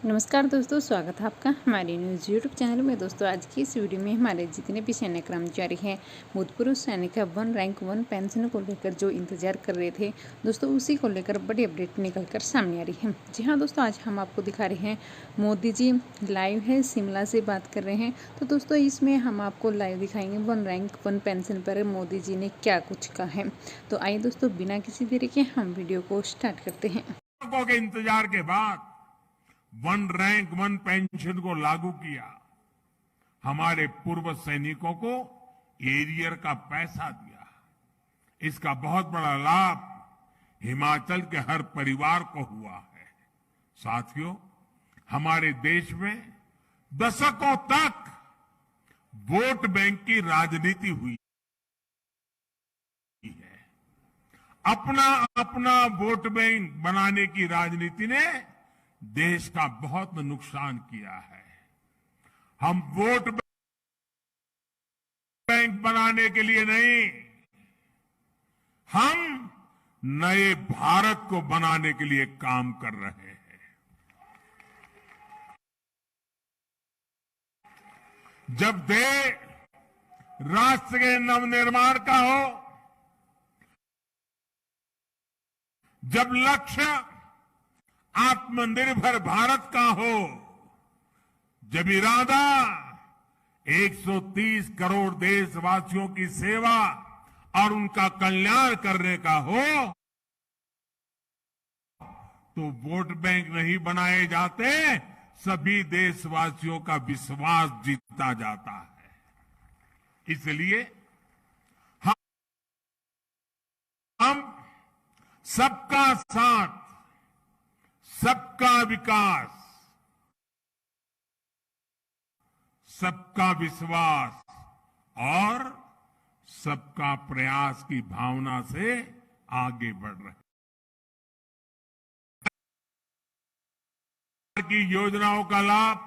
नमस्कार दोस्तों, स्वागत है आपका हमारे न्यूज़ यूट्यूब चैनल में। दोस्तों आज की इस वीडियो में हमारे जितने भी सैन्य कर्मचारी हैं, भूतपूर्व सैनिक का 1 रैंक 1 पेंशन को लेकर जो इंतजार कर रहे थे दोस्तों, उसी को लेकर बड़ी अपडेट निकल कर सामने आ रही है। जी हाँ दोस्तों, आज हम आपको दिखा रहे हैं मोदी जी लाइव है, शिमला से बात कर रहे हैं। तो दोस्तों इसमें हम आपको लाइव दिखाएंगे 1 रैंक 1 पेंशन पर मोदी जी ने क्या कुछ कहा है। तो आइए दोस्तों, बिना किसी देरी के हम वीडियो को स्टार्ट करते हैं। के इंतजार के बाद 1 रैंक 1 पेंशन को लागू किया। हमारे पूर्व सैनिकों को एरियर का पैसा दिया। इसका बहुत बड़ा लाभ हिमाचल के हर परिवार को हुआ है। साथियों, हमारे देश में दशकों तक वोट बैंक की राजनीति हुई है। अपना अपना वोट बैंक बनाने की राजनीति ने देश का बहुत नुकसान किया है। हम वोट बैंक बनाने के लिए नहीं, हम नए भारत को बनाने के लिए काम कर रहे हैं। जब देश राष्ट्र के नवनिर्माण का हो, जब लक्ष्य आत्मनिर्भर भारत का हो, जब इरादा 130 करोड़ देशवासियों की सेवा और उनका कल्याण करने का हो, तो वोट बैंक नहीं बनाए जाते, सभी देशवासियों का विश्वास जीता जाता है। इसलिए हम सबका साथ, सबका विकास, सबका विश्वास और सबका प्रयास की भावना से आगे बढ़ रहे हैं। की योजनाओं का लाभ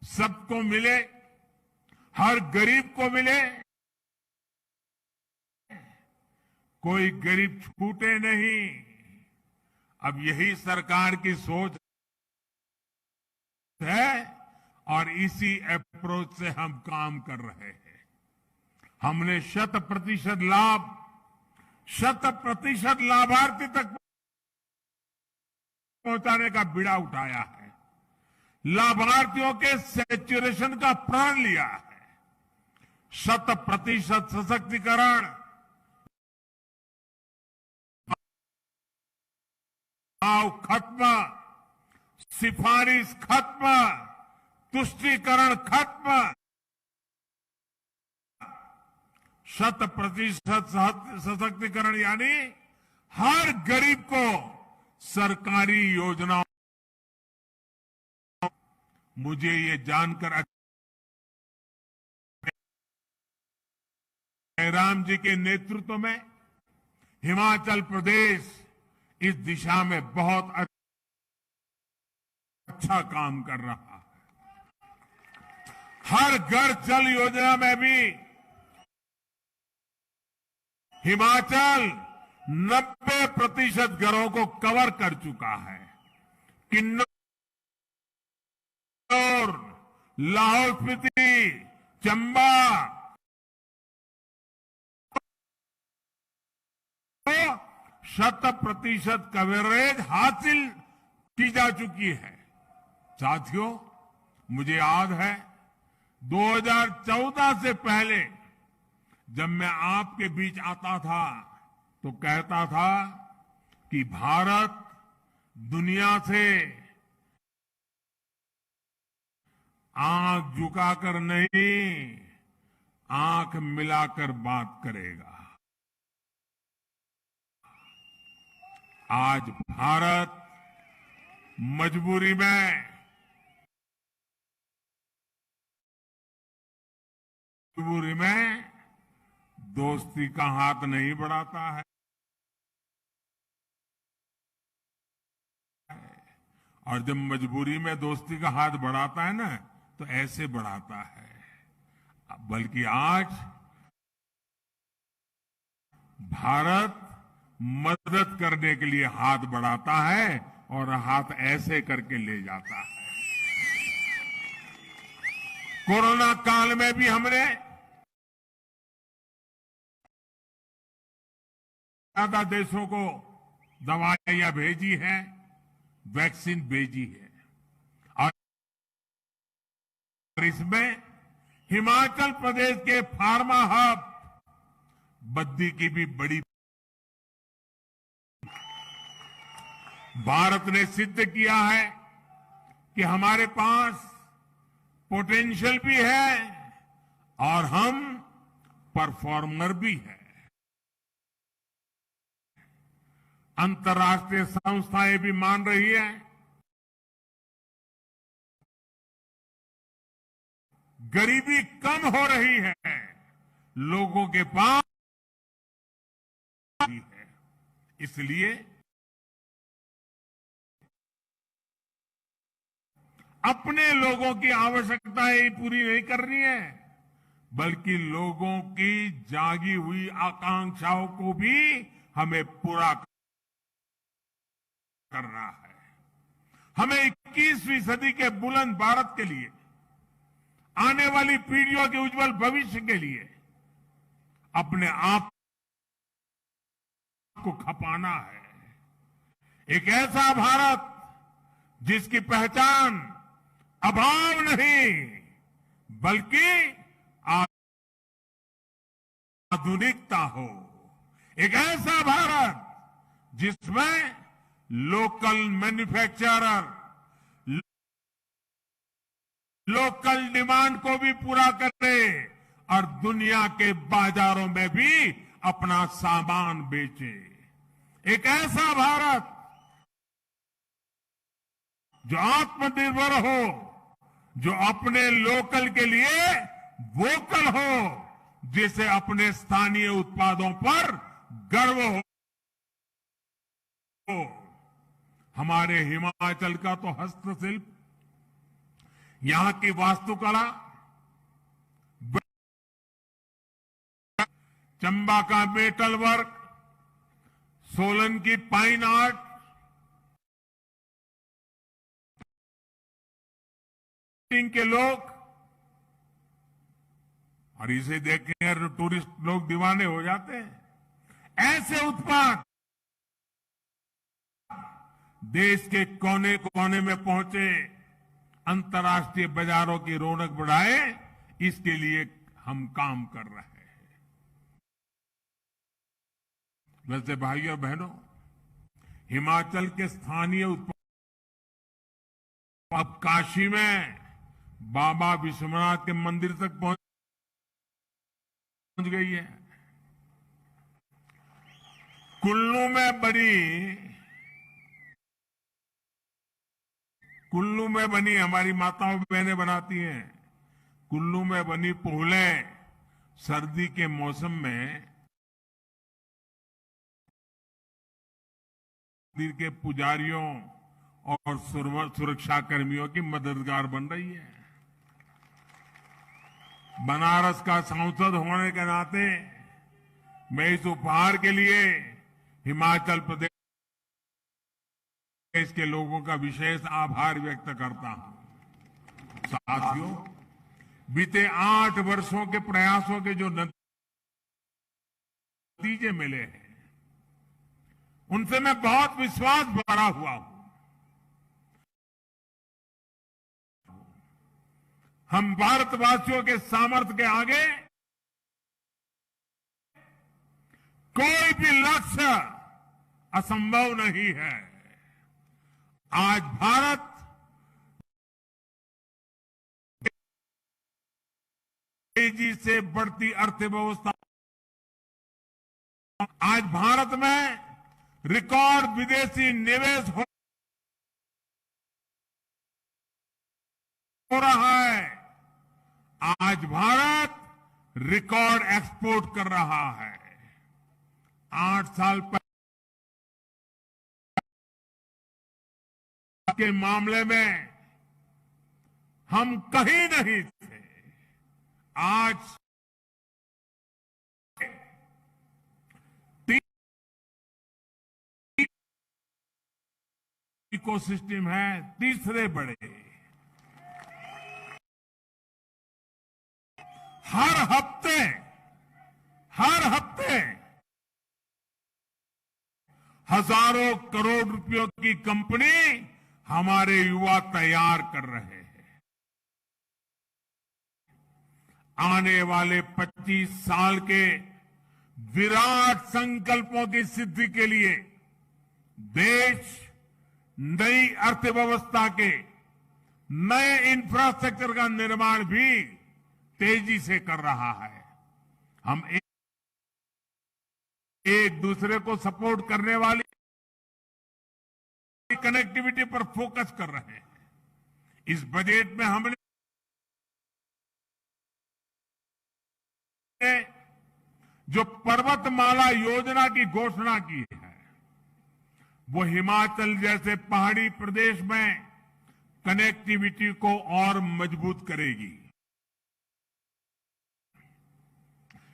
सबको मिले, हर गरीब को मिले, कोई गरीब छूटे नहीं। अब यही सरकार की सोच है और इसी अप्रोच से हम काम कर रहे हैं। हमने 100% लाभ, 100% लाभार्थी तक पहुंचाने का बीड़ा उठाया है। लाभार्थियों के सैचुरेशन का प्रण लिया है। 100% सशक्तिकरण, भाव खत्म, सिफारिश खत्म, तुष्टीकरण खत्म, 100% सशक्तिकरण यानी हर गरीब को सरकारी योजनाओं। मुझे ये जानकर जयराम जी के नेतृत्व में हिमाचल प्रदेश इस दिशा में बहुत अच्छा काम कर रहा है। हर घर जल योजना में भी हिमाचल 90% घरों को कवर कर चुका है। किन्नौर, लाहौल स्पीति, चंबा 100% कवरेज हासिल की जा चुकी है। साथियों, मुझे याद है 2014 से पहले जब मैं आपके बीच आता था तो कहता था कि भारत दुनिया से आंख झुकाकर नहीं, आंख मिलाकर बात करेगा। आज भारत मजबूरी में दोस्ती का हाथ नहीं बढ़ाता है और जब मजबूरी में दोस्ती का हाथ बढ़ाता है ना, तो ऐसे बढ़ाता है। बल्कि आज भारत मदद करने के लिए हाथ बढ़ाता है और हाथ ऐसे करके ले जाता है। कोरोना काल में भी हमने ज्यादा देशों को दवाइयां भेजी है, वैक्सीन भेजी है, और इसमें हिमाचल प्रदेश के फार्मा हब बद्दी की भी बड़ी। भारत ने सिद्ध किया है कि हमारे पास पोटेंशियल भी है और हम परफॉर्मर भी है। अंतर्राष्ट्रीय संस्थाएं भी मान रही है। गरीबी कम हो रही है, लोगों के पास भी है। इसलिए अपने लोगों की आवश्यकताएं पूरी नहीं करनी है, बल्कि लोगों की जागी हुई आकांक्षाओं को भी हमें पूरा करना है। हमें 21वीं सदी के बुलंद भारत के लिए, आने वाली पीढ़ियों के उज्जवल भविष्य के लिए अपने आप को खपाना है। एक ऐसा भारत जिसकी पहचान अभाव नहीं बल्कि आधुनिकता हो। एक ऐसा भारत जिसमें लोकल मैन्युफैक्चरर लोकल डिमांड को भी पूरा करे और दुनिया के बाजारों में भी अपना सामान बेचे। एक ऐसा भारत जो आत्मनिर्भर हो, जो अपने लोकल के लिए वोकल हो, जिसे अपने स्थानीय उत्पादों पर गर्व हो। हमारे हिमाचल का तो हस्तशिल्प, यहां की वास्तुकला, चंबा का मेटल वर्क, सोलन की पाइन आर्ट, के लोग, और इसे देखकर टूरिस्ट लोग दीवाने हो जाते हैं। ऐसे उत्पाद देश के कोने कोने में पहुंचे, अंतर्राष्ट्रीय बाजारों की रौनक बढ़ाए, इसके लिए हम काम कर रहे हैं। वैसे भाइयों और बहनों, हिमाचल के स्थानीय उत्पाद अब काशी में बाबा विश्वनाथ के मंदिर तक पहुंच गई है। कुल्लू में बनी हमारी माताओं बहनें बनाती हैं। कुल्लू में बनी पोहलें सर्दी के मौसम में मंदिर के पुजारियों और सुरक्षा कर्मियों की मददगार बन रही है। बनारस का सांसद होने के नाते मैं इस उपहार के लिए हिमाचल प्रदेश के लोगों का विशेष आभार व्यक्त करता हूं। साथियों, बीते 8 वर्षों के प्रयासों के जो नतीजे मिले हैं, उनसे मैं बहुत विश्वास भरा हुआ हूं। हम भारतवासियों के सामर्थ्य के आगे कोई भी लक्ष्य असंभव नहीं है। आज भारत तेजी से बढ़ती अर्थव्यवस्था, आज भारत में रिकॉर्ड विदेशी निवेश हो रहा है। आज भारत रिकॉर्ड एक्सपोर्ट कर रहा है। 8 साल पहले के मामले में हम कहीं नहीं थे। आज इकोसिस्टम है तीसरे बड़े। हर हफ्ते हजारों करोड़ रुपयों की कंपनी हमारे युवा तैयार कर रहे हैं। आने वाले 25 साल के विराट संकल्पों की सिद्धि के लिए देश नई अर्थव्यवस्था के नए इंफ्रास्ट्रक्चर का निर्माण भी तेजी से कर रहा है। हम एक दूसरे को सपोर्ट करने वाली कनेक्टिविटी पर फोकस कर रहे हैं। इस बजट में हमने जो पर्वतमाला योजना की घोषणा की है, वो हिमाचल जैसे पहाड़ी प्रदेश में कनेक्टिविटी को और मजबूत करेगी।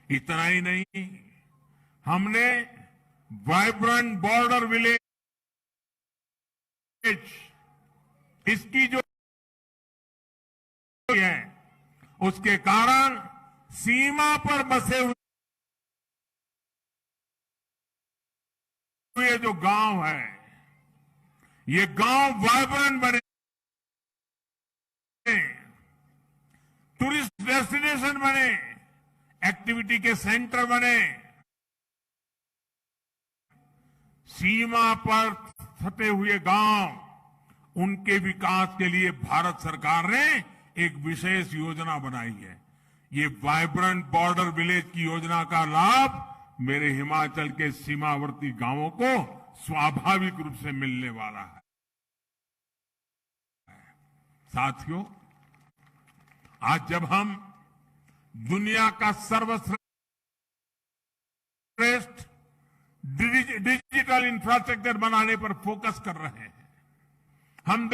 इतना ही नहीं, हमने वाइब्रेंट बॉर्डर विलेज, इसकी जो है उसके कारण सीमा पर बसे हुए जो गांव है, ये गांव वाइब्रेंट बने, टूरिस्ट डेस्टिनेशन बने, एक्टिविटी के सेंटर बने। सीमा पर सटे हुए गांव, उनके विकास के लिए भारत सरकार ने एक विशेष योजना बनाई है। ये वाइब्रेंट बॉर्डर विलेज की योजना का लाभ मेरे हिमाचल के सीमावर्ती गांवों को स्वाभाविक रूप से मिलने वाला है। साथियों, आज जब हम दुनिया का सर्वश्रेष्ठ डिजिटल इंफ्रास्ट्रक्चर बनाने पर फोकस कर रहे हैं, हम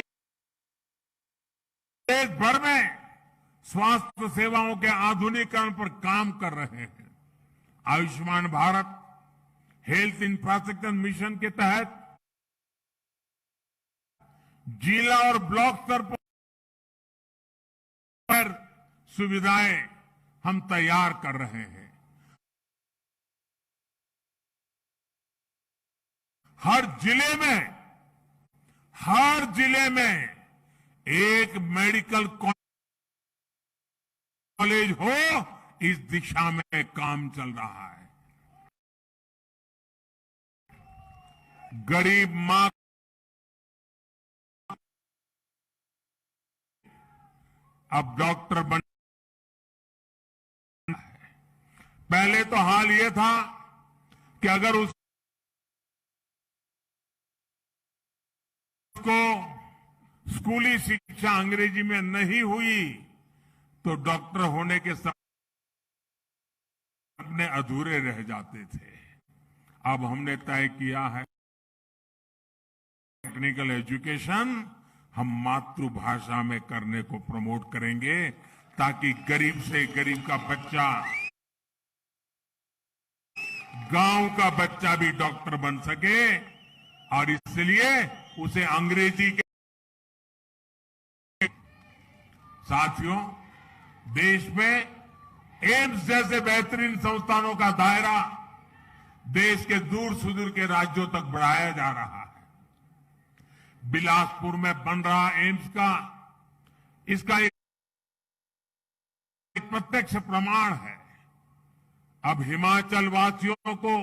देश भर में स्वास्थ्य सेवाओं के आधुनिकीकरण पर काम कर रहे हैं। Ayushman Bharat health infrastructure mission के तहत जिला और ब्लॉक स्तर पर सुविधाएं हम तैयार कर रहे हैं। हर जिले में एक मेडिकल कॉलेज हो, इस दिशा में काम चल रहा है। गरीब मां अब डॉक्टर बन, पहले तो हाल ये था कि अगर उसको स्कूली शिक्षा अंग्रेजी में नहीं हुई तो डॉक्टर होने के सपने अधूरे रह जाते थे। अब हमने तय किया है टेक्निकल एजुकेशन हम मातृभाषा में करने को प्रमोट करेंगे, ताकि गरीब से गरीब का बच्चा, गांव का बच्चा भी डॉक्टर बन सके। और इसलिए उसे अंग्रेजी के साथियों, देश में एम्स जैसे बेहतरीन संस्थानों का दायरा देश के दूर सुदूर के राज्यों तक बढ़ाया जा रहा है। बिलासपुर में बन रहा एम्स इसका एक प्रत्यक्ष प्रमाण है। अब हिमाचल वासियों को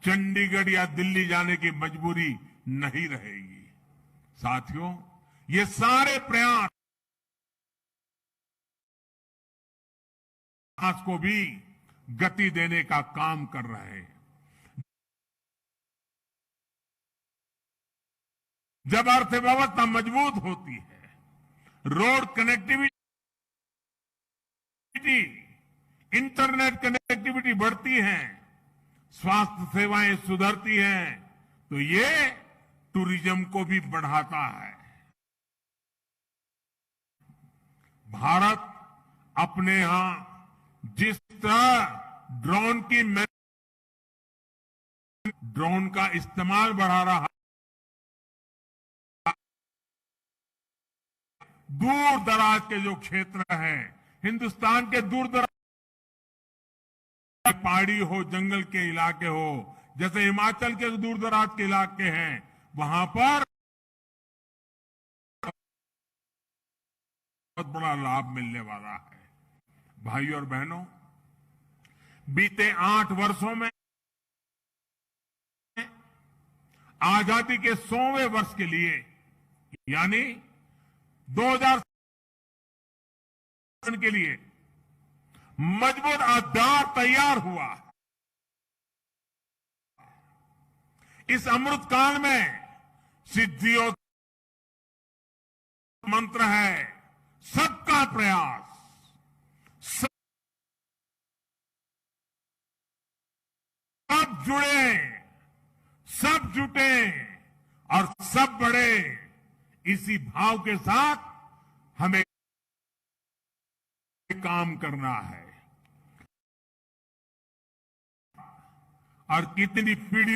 चंडीगढ़ या दिल्ली जाने की मजबूरी नहीं रहेगी। साथियों, ये सारे प्रयास को भी गति देने का काम कर रहे हैं। जब अर्थव्यवस्था मजबूत होती है, रोड कनेक्टिविटी, इंटरनेट कनेक्टिविटी बढ़ती है, स्वास्थ्य सेवाएं सुधरती हैं, तो ये टूरिज्म को भी बढ़ाता है। भारत अपने यहां जिस तरह ड्रोन का इस्तेमाल बढ़ा रहा दूर दराज के जो क्षेत्र हैं, हिंदुस्तान के दूर दराज, पहाड़ी हो, जंगल के इलाके हो, जैसे हिमाचल के दूर दराज के इलाके हैं, वहां पर बहुत बड़ा लाभ मिलने वाला है। भाई और बहनों, बीते 8 वर्षों में आजादी के 100वें वर्ष के लिए, यानी 2000 के लिए मजबूत आधार तैयार हुआ। इस अमृत काल में सिद्धियों मंत्र है सबका प्रयास, सब जुड़े, सब जुटे और सब बढ़े। इसी भाव के साथ हमें काम करना है। और कितनी पीढ़ी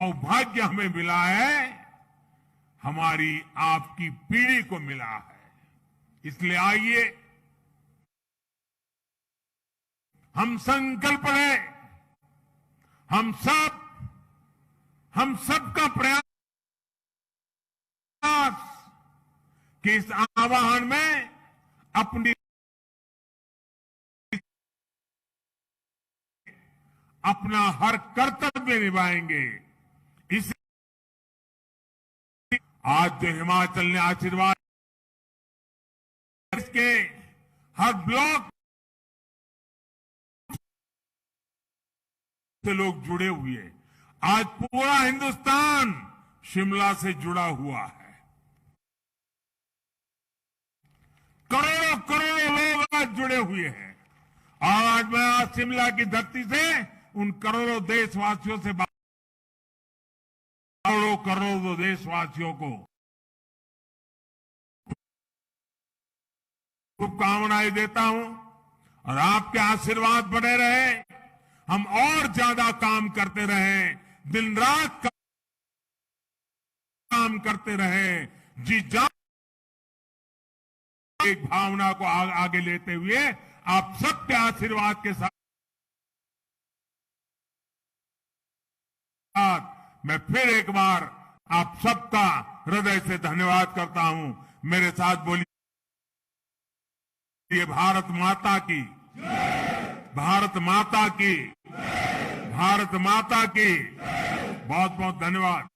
सौभाग्य हमें मिला है, हमारी आपकी पीढ़ी को मिला है। इसलिए आइए हम संकल्प लें, हम सबका प्रयास कि इस आह्वान में अपना हर कर्तव्य निभाएंगे। इस आज जो हिमाचल ने आशीर्वाद, इसके हर ब्लॉक से लोग जुड़े हुए, आज पूरा हिंदुस्तान शिमला से जुड़ा हुआ है। करोड़ों करोड़ों लोग आज जुड़े हुए हैं। आज मैं आज शिमला की धरती से उन करोड़ों देशवासियों से करोड़ों देशवासियों को शुभकामनाएं देता हूं और आपके आशीर्वाद बने रहे, हम और ज्यादा काम करते रहें, दिन रात काम करते रहें, जी जान एक भावना को आगे लेते हुए आप सबके आशीर्वाद के साथ मैं फिर एक बार आप सबका हृदय से धन्यवाद करता हूं। मेरे साथ बोलिए भारत माता की, भारत माता की, भारत माता की। बहुत बहुत धन्यवाद।